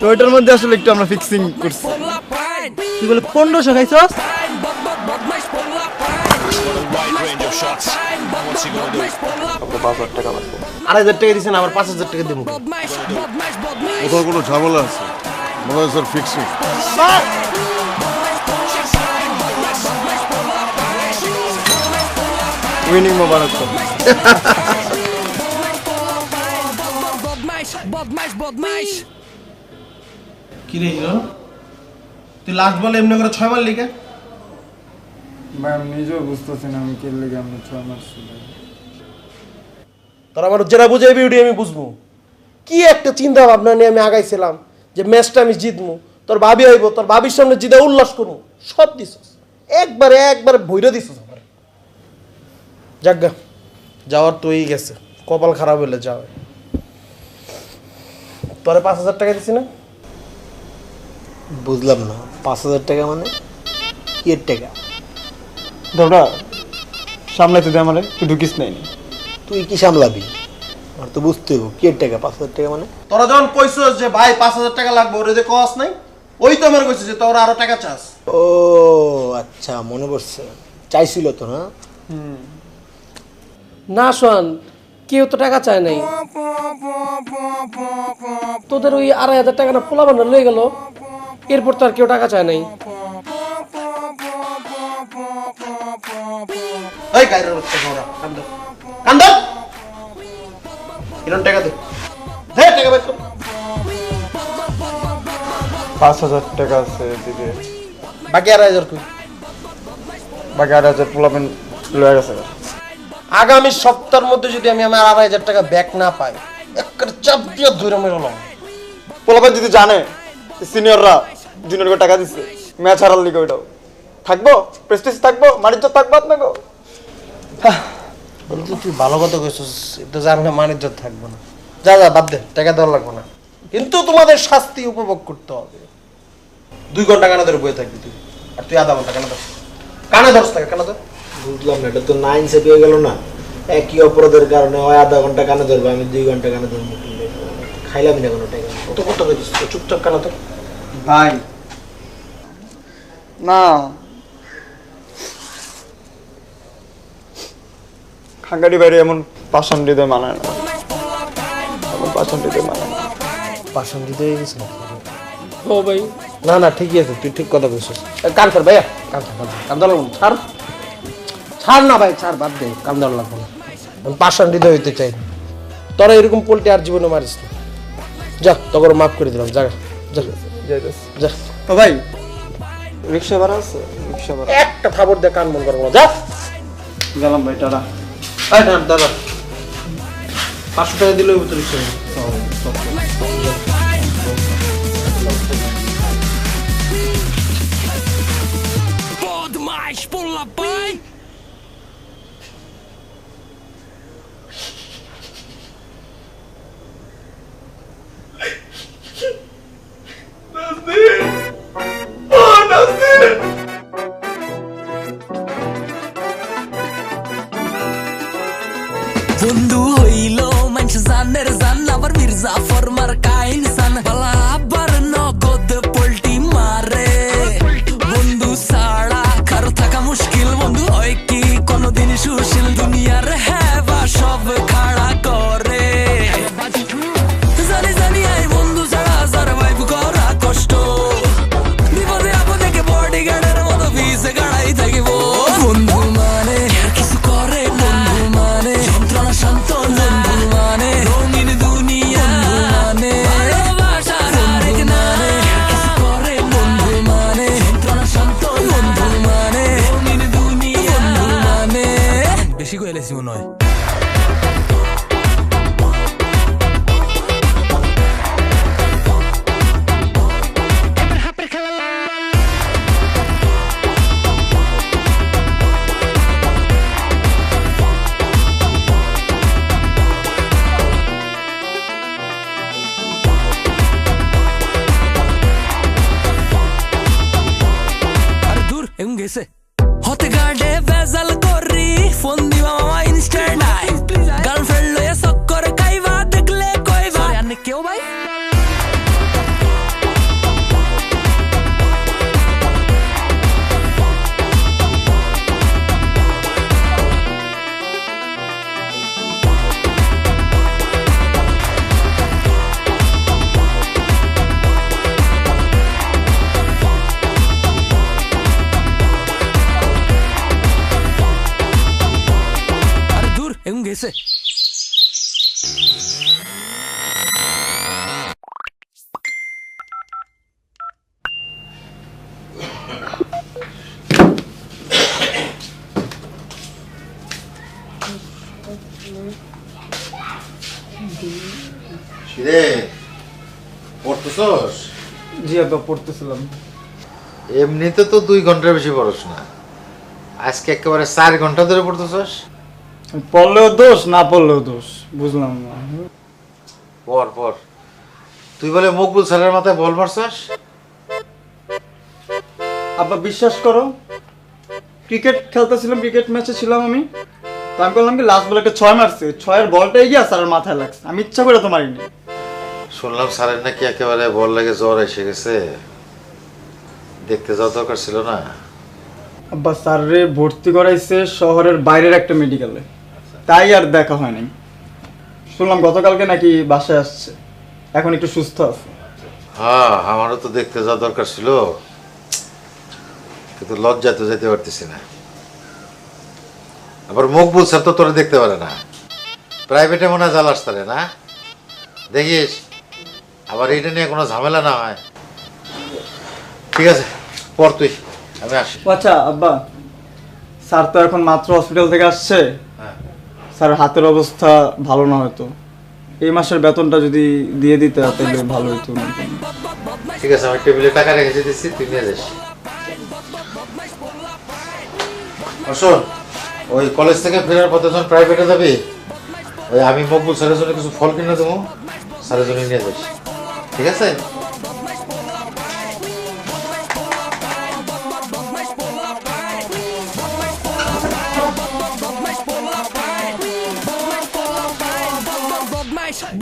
তো ওইটার মধ্যে আসলে একটু আমরা ফিক্সিং করছি। তুই বলে 1500 খাইছস? আপনার 5000 টাকা লাগবে। 2000 টাকা দিছেন, আবার 5000 টাকা দেবো। কোথাও কোনো ঝামেলা আছে মনে হয় স্যার ফিক্সিং। উইনিং মোবারক। কি রে হিরো, তুই লাস্ট বলে এমনি করে 6 মার লিখে? ভাই আমি নিজেও বুঝতেছি না আমি কে লেগে আমি 6 মারছি। তোর আমার যারা বুঝাই বিউটি আমি বুঝবো। কি একটা চিন্তা ভাবনা নিয়ে আমি আগাইছিলাম যে ম্যাচটা আমি জিতবো, তোর ভাবি হইব, তোর ভাবির সামনে জিতে উল্লাস করবো, সব দিছিস একবারে ভৈরা দিছিস আমার। যাজ্ঞা যাওয়ার তো এই গেছে, কপাল খারাপ হইলে যাওয়া। তোরে 5000 টাকা দিছি না? বুঝলাম না 5000 টাকা মানে কি এর টাকা? দাদা সামলাইতে দে আমারে, তুই ঢুকিস নাই। তুই কি সামলাবি? আর তো বুঝতে হইব কি এর টাকা 5000 টাকা মানে। তোরা যখন কইছস যে ভাই 5000 টাকা লাগবে, ওরে যে কস নাই, ওই তো আমার কইছিস যে তোরা আরো টাকা চাস। ও আচ্ছা মনে পড়ছে, চাইছিল তো না? না শোন, কেউ তো টাকা চায় নাই। তোদের ওই 2500 টাকা না পোলা বান্ডার লয়ে গেল, এরপর তো আর কেউ টাকা চায় নাই। এই গায়রের বাচ্চা ঘোড়া কান্দ কান্দ, কিরণ টাকা দে, দে টাকা বের কর। 5000 টাকা আছে দিদি, বাকি 2000 কই? বাকি 8000 পোলাপেন লয়ে গেছে। আগামী সপ্তাহের মধ্যে যদি আমি আমার 2500 টাকা ব্যাক না পাই, একটা চাপ দিয়ে ধরে মেরলাম। পোলাপেন যদি জানে সিনিয়ররা জুনিয়রকে টাকা দিচ্ছে ম্যাচ হারার লিগে, ওইটাও থাকবো, প্রেস্টিজ থাকবো, বাণিজ্য থাকবো আপনাকে। বলতো তুই ভালো কথা কইছিস, এটা জানলে মানিজ্য থাকবে না। যা যা বাদ দে, টাকা দেওয়ার লাগবে না, কিন্তু তোমাদের শাস্তি উপভোগ করতে হবে। 2 ঘন্টা কানে ধরে বয়ে থাকবি তুই, আর তুই আধা ঘন্টা কানে ধর, কানে ধরস টাকা কানে ধর। বুঝলাম না, এটা তো না ইনসাফ হয়ে গেল না? একই অপরাধের কারণে ওই আধা ঘন্টা কানে ধরবে, আমি 2 ঘন্টা কানে ধরবো। খাইলামই না কোনো টাকা। কত কথা কইছিস, চুপচাপ কানে ধর। ভাই না, খাঙ্গারি বাইরে এমন পাষাণ্ডিতে মানায় না, এমন পাষাণ্ডিতে মানায় না। পাশন দিতে গেছিস না? ও ভাই, না না ঠিকই আছে, তুই ঠিক কথা কইছিস। কান ধর ভাইয়া, কান ধর, কান ধর লাগবে না। ছাড় ছাড় না ভাই, ছাড়, বাদ দে, কান ধর লাগবে না। আমি পাশন দিতে হইতে চাই না। তোরা এরকম পোল্টে আর জীবনে মারিস না। যা, তোকে মাফ করে দিলাম, যা যা যাইতেছে। যা। ও ভাই রিক্সা ভাড়া আছে? রিক্সা ভাড়া একটা থাবর দিয়ে কান মন করবো না, যা। গেলাম ভাই, টাটা। এই না দাদা, 500 টাকা দিলে ওই ভিতরে চলে। বন্ধু হইল মানুষ জানের জান, আবার মির্জা ফরমার কাইন সান, বালা আবার নগদ পোল্টি মারে। বন্ধু ছাড়া কারো থাকা মুশকিল, বন্ধু হয় কি কোনদিন সুশীল, দুনিয়ার হেবা সব খাড়া করে। জানি জানি আই বন্ধু ছাড়া সারভাইভ করা কষ্ট, বিপদে আপদে কে বডিগার্ডের মতো ভিসে গাড়াই থাকিব। বন্ধু মানে কিছু করে না, বন্ধু মানে যন্ত্রণা শান্ত, বন্ধু মানে রঙিন দুনিয়া, মানে ভালোবাসার আরেক গেছে কিরে পড়তেছস? জি আব্বা পড়তেছিলাম। এমনিতে তো 2 ঘন্টার বেশি পড়ছ না, আজকে একেবারে 4 ঘন্টা ধরে পড়তেছস। পড়লেও দোষ, না পড়লেও দোষ, বুঝলাম না। পর পর। তুই বলে মকবুল স্যারের মাথায় বল মারছস? আব্বা বিশ্বাস করো, ক্রিকেট খেলতেছিলাম, ক্রিকেট ম্যাচে ছিলাম আমি, তো আমি বললাম কি লাস্ট বলে একটা 6 মারছে, 6-এর বলটাই গিয়ে স্যারের মাথায় লাগছে, আমি ইচ্ছা করে তো মারিনি। শুনলাম স্যারের নাকি একেবারে বল লেগে জ্বর এসে গেছে, দেখতে যাওয়া দরকার ছিল না? আব্বা স্যাররে ভর্তি করাইছে শহরের বাইরের একটা মেডিকেলে, তাই আর দেখা হয় নাই। শুনলাম গতকালকে নাকি বাসায় আসছে, এখন একটু সুস্থ আছে। হ্যাঁ, আমারও তো দেখতে যাওয়া দরকার ছিল, কিন্তু লজ্জায় তো যেতে পারতেছি না। আবার মকবুল স্যার তো তোরা দেখতে পারে না, প্রাইভেটে মনে হয় জ্বালাস তারে না, দেখিস আবার এইটা নিয়ে কোনো ঝামেলা না হয়। ঠিক আছে, পর তুই, আমি আসি। ও আচ্ছা আব্বা, স্যার তো এখন মাত্র হসপিটাল থেকে আসছে, হ্যাঁ। স্যার হাতের অবস্থা ভালো না হয়তো, এই মাসের বেতনটা যদি দিয়ে দিতে তাহলে ভালো হতো। ঠিক আছে, আমি টেবিলে টাকা রেখে দিচ্ছি, তুই নিয়ে যাস। শোন, ওই কলেজ থেকে ফেরার পথে যখন প্রাইভেটে যাবি, ওই আমি মকবুল স্যারের জন্য কিছু ফল কিনে দেবো, স্যারের জন্য নিয়ে যাস, ঠিক আছে?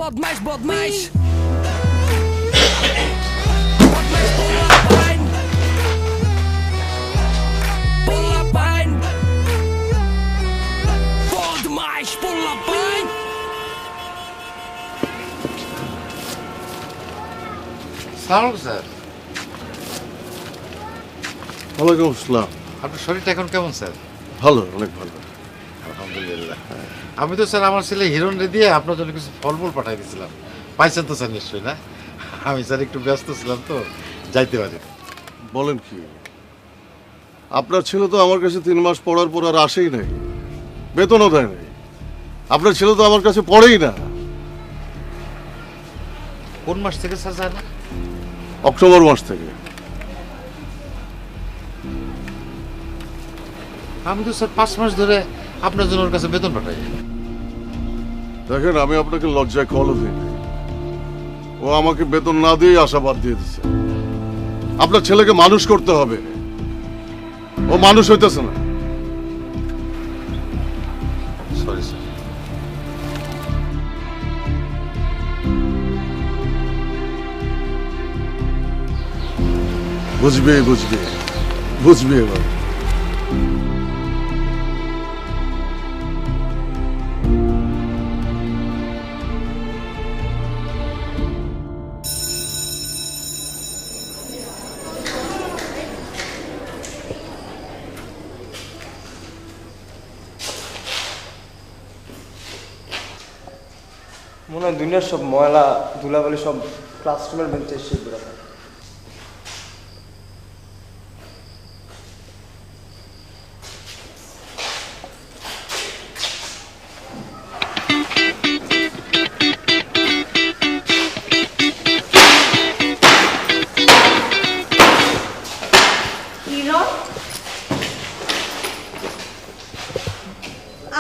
বদমাইশ বদমাইশ সালাম স্যার। ওয়ালাইকুম আসসালাম। আপনার শরীরটা এখন কেমন স্যার? ভালো, অনেক ভালো। আলহামদুলিল্লাহ। আমি তো স্যার আমার ছেলে হিরণ রে দিয়ে আপনার জন্য কিছু ফলমূল পাঠাই দিয়েছিলাম, পাইছেন তো স্যার নিশ্চয়ই? না, আমি স্যার একটু ব্যস্ত ছিলাম তো যাইতে পারি। বলেন কি, আপনার ছেলে তো আমার কাছে 3 মাস পড়ার পর আর আসেই নাই, বেতনও দেয় নাই। আপনার ছেলে তো আমার কাছে পড়েই না। কোন মাস থেকে স্যার যায় না? অক্টোবর মাস থেকে। আমি তো স্যার 5 মাস ধরে আপনার জন্য ওর কাছে বেতন পাঠাই। দেখেন, আমি আপনাকে লজ্জায় কলও দিই। ও আমাকে বেতন না দিয়ে আশাবাদ দিয়ে দিচ্ছে। আপনার ছেলেকে মানুষ করতে হবে, ও মানুষ হইতেছে না। Sorry sir. বুঝবে বুঝবে বুঝবে এবার। মনে হয় দুনিয়ার সব ময়লা ধুলাবালি সব ক্লাসরুমের বেঞ্চে এসে ঘুরে থাকে।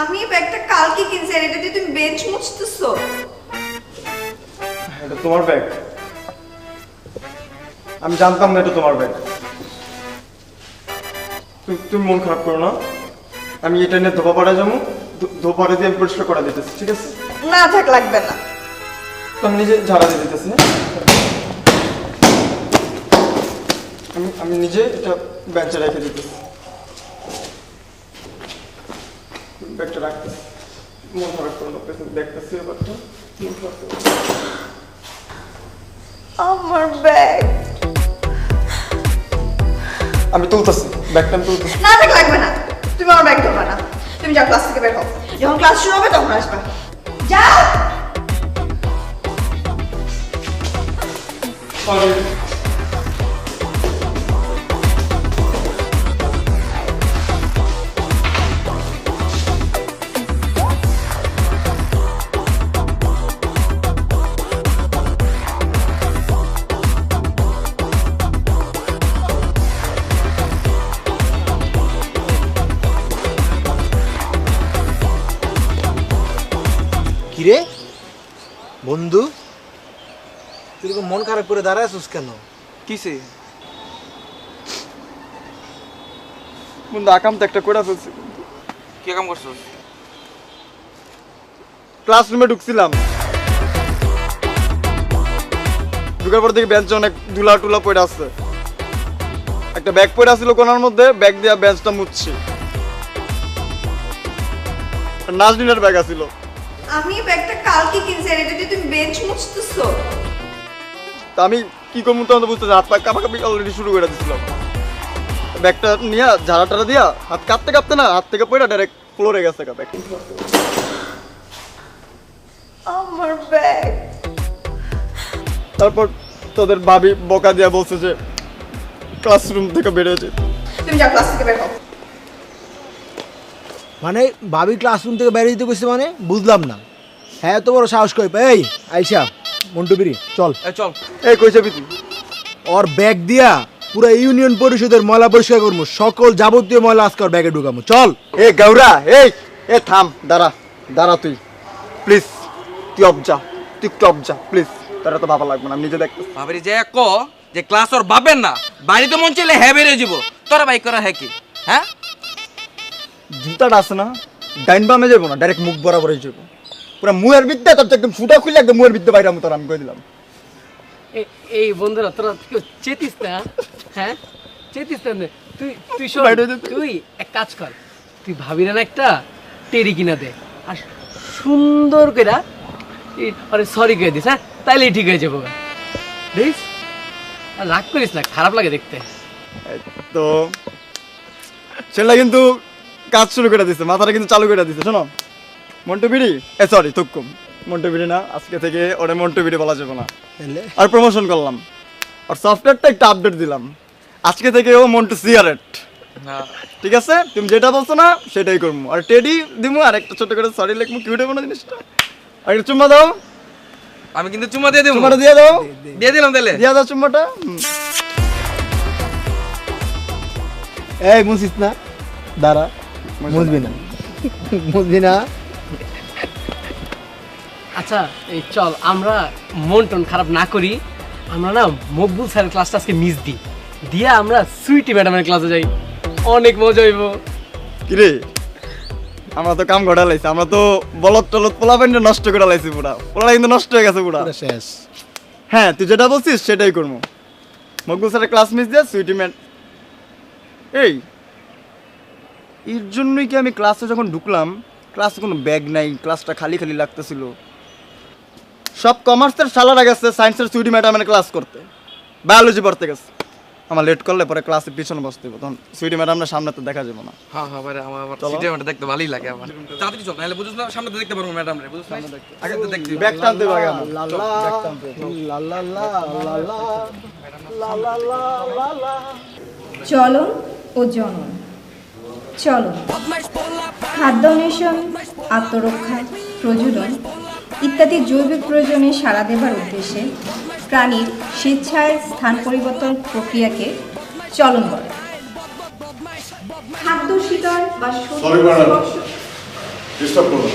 আমি ব্যাগটা কালকে কিনছি, আর এটা দিয়ে তুমি বেঞ্চ মুছতেছো? এটা তোমার ব্যাগ? আমি জানতাম না এটা তোমার ব্যাগ। তুমি মন খারাপ করো না, আমি এটা নিয়ে ধোপাপাড়া যাবো, ধোপাড়া দিয়ে আমি পরিষ্কার করে দিতেছি, ঠিক আছে? না থাক, লাগবে না। তো আমি নিজে ঝাড়া দিয়ে দিতেছি। আমি নিজে এটা বেঞ্চে রেখে দিতেছি, ব্যাগটা রাখতেছি। মন খারাপ করো না, দেখতেছি ব্যাপারটা। মন খারাপ করো না। আমার ব্যাগ আমি তুলতেছি, ব্যাগটা আমি তুলতেছি। না থাক, লাগবে না। তুমি আমার ব্যাগ ধরবে না, তুমি যাও ক্লাস থেকে বের হও। যখন ক্লাস শুরু হবে তখন আসবা। যাও। কিরে বন্ধু, তুই এরকম মন খারাপ করে দাঁড়ায় আছিস কেন? কিসে? বন্ধু আকাম তো একটা করে ফেলছি। কি কাম করছস? ক্লাসরুমে ঢুকছিলাম, ঢুকার পর দেখি বেঞ্চে অনেক ধুলা টুলা পড়ে আছে। একটা ব্যাগ পড়ে আছিল কোনার মধ্যে, ব্যাগ দিয়ে বেঞ্চটা মুছছি। নাজনীনের ব্যাগ আছিল। আমি এই ব্যাগটা কালকে কিনছি আর এটা দিয়ে তুমি বেঞ্চ মুছতেছো। তা আমি কি করবো তো বুঝতেছি, হাত পা কাঁপাকাঁপি অলরেডি শুরু করে দিয়েছিলাম। ব্যাগটা নিয়ে ঝাড়া টাড়া দিয়া হাত কাঁপতে কাঁপতে না হাত থেকে পড়ে ডাইরেক্ট ফ্লোরে গেছে ব্যাগ। আমার ব্যাগ। তারপর তোদের ভাবি বকা দিয়া বলছে যে ক্লাসরুম থেকে বেরিয়েছে। তুমি যাও ক্লাস থেকে বের হও। মানে ভাবি ক্লাসরুম থেকে বেরিয়ে দিতে কইছে মানে বুঝলাম না। হ্যাঁ এত বড় সাহস কই? এই আইসা মন্টু বিরি চল। চল। এই কইছে বিতি ওর ব্যাগ দিয়া পুরো ইউনিয়ন পরিষদের ময়লা পরিষ্কার করবো, সকল যাবতীয় ময়লা আজকে ওর ব্যাগে ঢুকাবো। চল। এ গাউরা, এই এ থাম, দাঁড়া দাঁড়া, তুই প্লিজ, তুই অবজা, তুই একটু অবজা প্লিজ। তারা তো ভাবা লাগবে না, আমি নিজে দেখতেছি। ভাবিরি যে ক যে ক্লাস ওর বাবেন না, বাড়িতে মন চাইলে হ্যাঁ বেরিয়ে যাব। তোরা বাইক করা হ্যাঁ কি? হ্যাঁ জুতাটা আছে না, ডাইন বামে যাবো না, ডাইরেক্ট মুখ বরাবরই যাবো। পুরো মুয়ের বিদ্যা তোর তো একদম ফুটা খুলে একদম মুয়ের বিদ্যা বাইরে তোর আমি কই দিলাম। এই বন্ধুরা তোরা কেউ চেতিস না, হ্যাঁ চেতিস না। তুই তুই শোন, বাইরে যেতে। তুই এক কাজ কর, তুই ভাবিরা না একটা টেরি কিনা দে আর সুন্দর করে আরে সরি করে দিস, হ্যাঁ তাইলেই ঠিক হয়ে যাবো। দেখিস আর রাগ করিস না, খারাপ লাগে দেখতে। তো ছেলেটা কিন্তু কাজ শুরু করে দিচ্ছে, মাথাটা কিন্তু চালু করে দিচ্ছে। শোনো মন্টু বিড়ি, সরি তুক্কুম, মন্টু বিড়ি না, আজকে থেকে ওরে মন্টু বিড়ি বলা যাবে না। আর প্রমোশন করলাম, আর সফটওয়্যারটা একটু আপডেট দিলাম, আজকে থেকে ও মন্টু সিগারেট। ঠিক আছে, তুমি যেটা বলছো না সেটাই করবো। আর টেডি দিমু, আর একটা ছোট করে সরি লিখবো, কি উঠে কোনো জিনিসটা। আর একটা চুম্মা দাও। আমি কিন্তু চুমা দিয়ে দেবো। চুম্মাটা দিয়ে দাও। দিয়ে দিলাম তাহলে। দিয়ে দাও চুম্মাটা। এই মুছিস না, দাঁড়া, মুছবি না, মুছবি না। আচ্ছা এই চল আমরা মন টন খারাপ না করি, আমরা না মকবুল স্যারের ক্লাসটা আজকে মিস দিই, দিয়া আমরা সুইটি ম্যাডামের ক্লাসে যাই, অনেক মজা হইব। কিরে আমরা তো কাম ঘটা লাইছি, আমরা তো বলদ টলদ পোলা প্যান্ট নষ্ট করে লাইছি, পুরা পোলা কিন্তু নষ্ট হয়ে গেছে পুরা। শেষ। হ্যাঁ তুই যেটা বলছিস সেটাই করবো। মকবুল স্যারের ক্লাস মিস দিয়ে সুইটি ম্যান। এই এর জন্যই কি আমি ক্লাসে যখন ঢুকলাম, ক্লাসে কোনো ব্যাগ নাই, ক্লাসটা খালি খালি লাগতেছিল। সব কমার্সের শালারা গেছে সায়েন্সের সুইটি ম্যাডামের ক্লাস করতে, বায়োলজি পড়তে গেছে। আমার লেট করলে পরে ক্লাসের পিছনে বসতে হবে, তখন সুইটি ম্যাডামের সামনে তো দেখা যাবে না। হ্যাঁ হ্যাঁ ভাই, আমার চলো। সিটে আমাকে দেখতে ভালোই লাগে। আমার তাড়াতাড়ি চল, নাহলে বুঝছ না সামনে তো দেখতে পারবো ম্যাডাম রে, বুঝছ না আগে তো দেখতে ব্যাগ টানতে হবে আগে আমার। লা চল, লা ব্যাগ টানতে হবে। লা লা লা লা লা লা লা লা লা লা। চলন ও জনন। চলন খাদ্য অন্বেষণ, আত্মরক্ষা, প্রজনন ইত্যাদি জৈবিক প্রয়োজনে সাড়া দেবার উদ্দেশ্যে প্রাণীর স্বেচ্ছায় স্থান পরিবর্তন প্রক্রিয়াকে চলন বলে। খাদ্য শিকার বা Sorry, madam. ডিস্টার্ব করুন।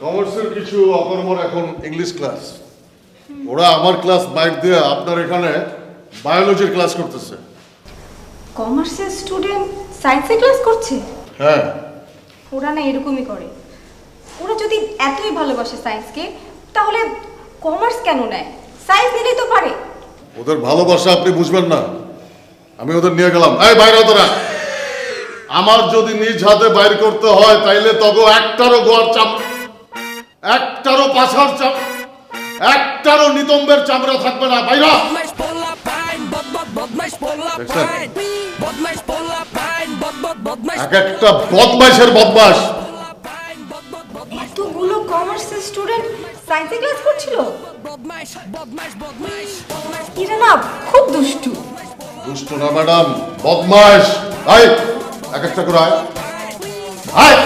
কমার্সের কিছু অকর্মর এখন ইংলিশ ক্লাস, ওরা আমার ক্লাস বাইক দিয়ে আপনার এখানে বায়োলজির ক্লাস করতেছে। কমার্সের স্টুডেন্ট সায়েন্সের ক্লাস করছে? হ্যাঁ, ওরা না এরকমই করে। ওরা যদি এতই ভালোবাসে সায়েন্সকে তাহলে কমার্স কেন নেয়? সায়েন্স নিলেই তো পারে। ওদের ভালোবাসা আপনি বুঝবেন না, আমি ওদের নিয়ে গেলাম। এই বাইরে তোরা, আমার যদি নিজ হাতে বাইর করতে হয় তাইলে তবে একটারও গোয়ার চাপ, একটারও পাছার চাপ, একটারও নিতম্বের চামড়া থাকবে না। বাইরা বদমাইশ পোলা পাইন, বদ বদ বদমাইশ পোলা দেখছেন? পাইন, বদমাইশ পোলা পাইন, এক একটা বদমাইশের বদমাস। এতগুলো কমার্সের স্টুডেন্ট সায়েন্সে ক্লাস করছিল, এরা না খুব দুষ্টু। দুষ্ট না ম্যাডাম, বদমাস। আয় এক একটা করে আয় আয়।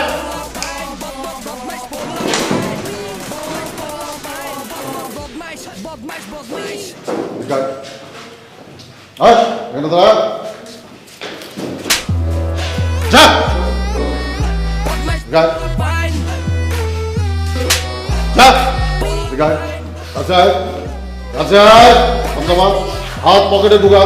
আয় এখানে দাঁড়া। যা যা যা। আচ্ছা আচ্ছা, হাত পকেটে ঢুকা।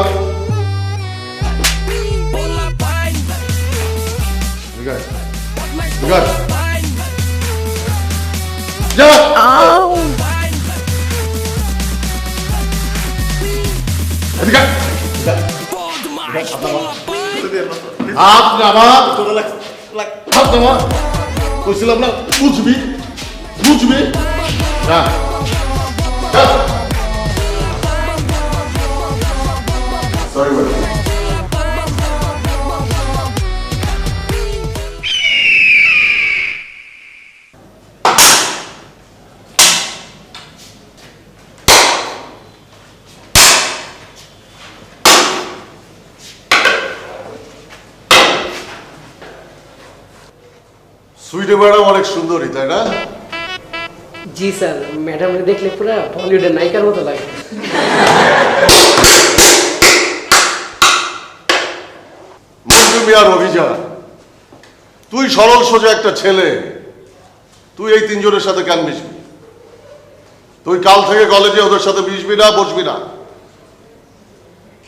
যা। এদিকে আয়। হাত নামা, হাত নামা। বলছিলাম না বুঝবি, বুঝবি। যা যা। Sorry madam. সুইটে ম্যাডাম অনেক সুন্দরী, তাই না? জি স্যার, ম্যাডামকে দেখলে পুরো বলিউডের নায়িকার মতো লাগে। মঞ্জু মিয়ার অভিযান, তুই সরল সোজা একটা ছেলে, তুই এই তিনজনের সাথে কেন মিশবি? তুই কাল থেকে কলেজে ওদের সাথে মিশবি না, বসবি না।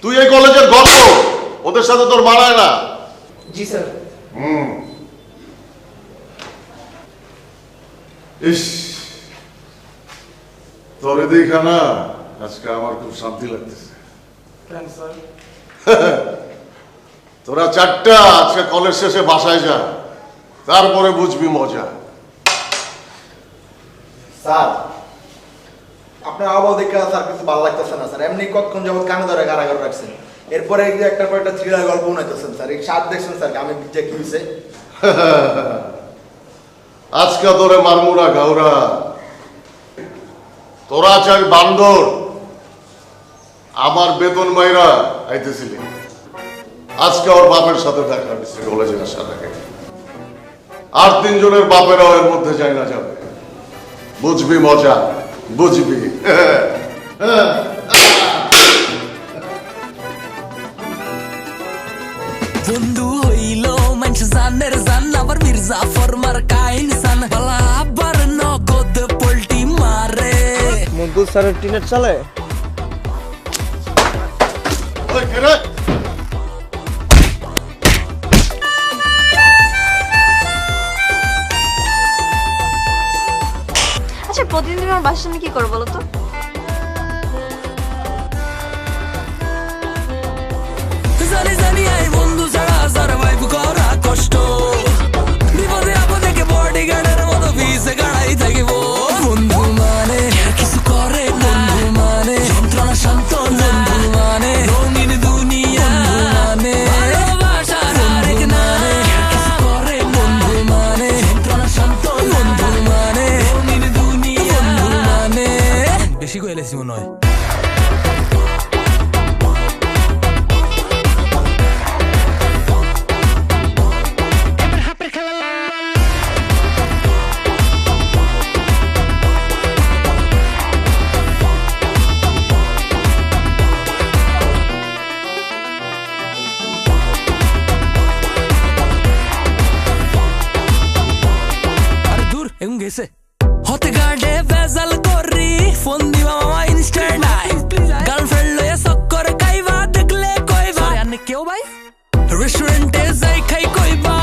তুই এই কলেজের গর্ব, ওদের সাথে তোর মানায় না। জি স্যার। ইস, তোরে দেখা না আজকে আমার খুব শান্তি লাগতেছে। তোরা চারটা আজকে কলেজ শেষে বাসায় যা, তারপরে বুঝবি মজা। স্যার আপনার আবহাওয়া দেখে স্যার কিছু ভালো লাগতেছে না স্যার। এমনি কতক্ষণ যাবত কানে ধরে কারাগার রাখছেন, এরপরে একটার পর একটা থ্রিলার গল্প বানাইতেছেন স্যার। এই সাত দেখছেন স্যার আমি যে কি হয়েছে। আজকে তোরে মারমুরা গাওরা, তোরা চাই বান্দর আমার বেতন মাইরা আইতেছিলি। আজকে ওর বাপের সাথে দেখা হয়েছে কলেজে আসার আগে। আর তিনজনের বাপেরা এর মধ্যে যায় না যাবে, বুঝবি মজা, বুঝবি। বন্ধু হইল মানুষ জানের জান আবার মির্জা ফরমার কাইনসান বালা আবার নগদ পোল্টি মারে। মন্টু স্যারের টিনের চালে ওই কে রে? আচ্ছা প্রতিদিন আমার বাসার সামনে কি করো বলো তো? জানি জানি আই বন্ধু ছাড়া সারভাইভ করা কষ্ট, বিপদে আপদে কে বডিগার্ডের মতো পিছে গাড়াই থাকিব। বন্ধু মানে কিছু করে না, বন্ধু মানে যন্ত্রণা শান্ত, বন্ধু মানে রঙিন দুনিয়া, মানে ভালোবাসার আরেক নামে কিছু করে, বন্ধু মানে যন্ত্রণা শান্ত, বন্ধু মানে রঙিন দুনিয়া, বন্ধু মানে বেশি কইলেছি মনে হয়। গেছে হতে গার্ডে ভেজাল করি ফোন দিবা মামা ইনস্ট্যান্ট গার্লফ্রেন্ড লয়ে চক্কর খাইবা দেখলে কইবা আনে কেউ ভাই রেস্টুরেন্টে যাই খাই কইবা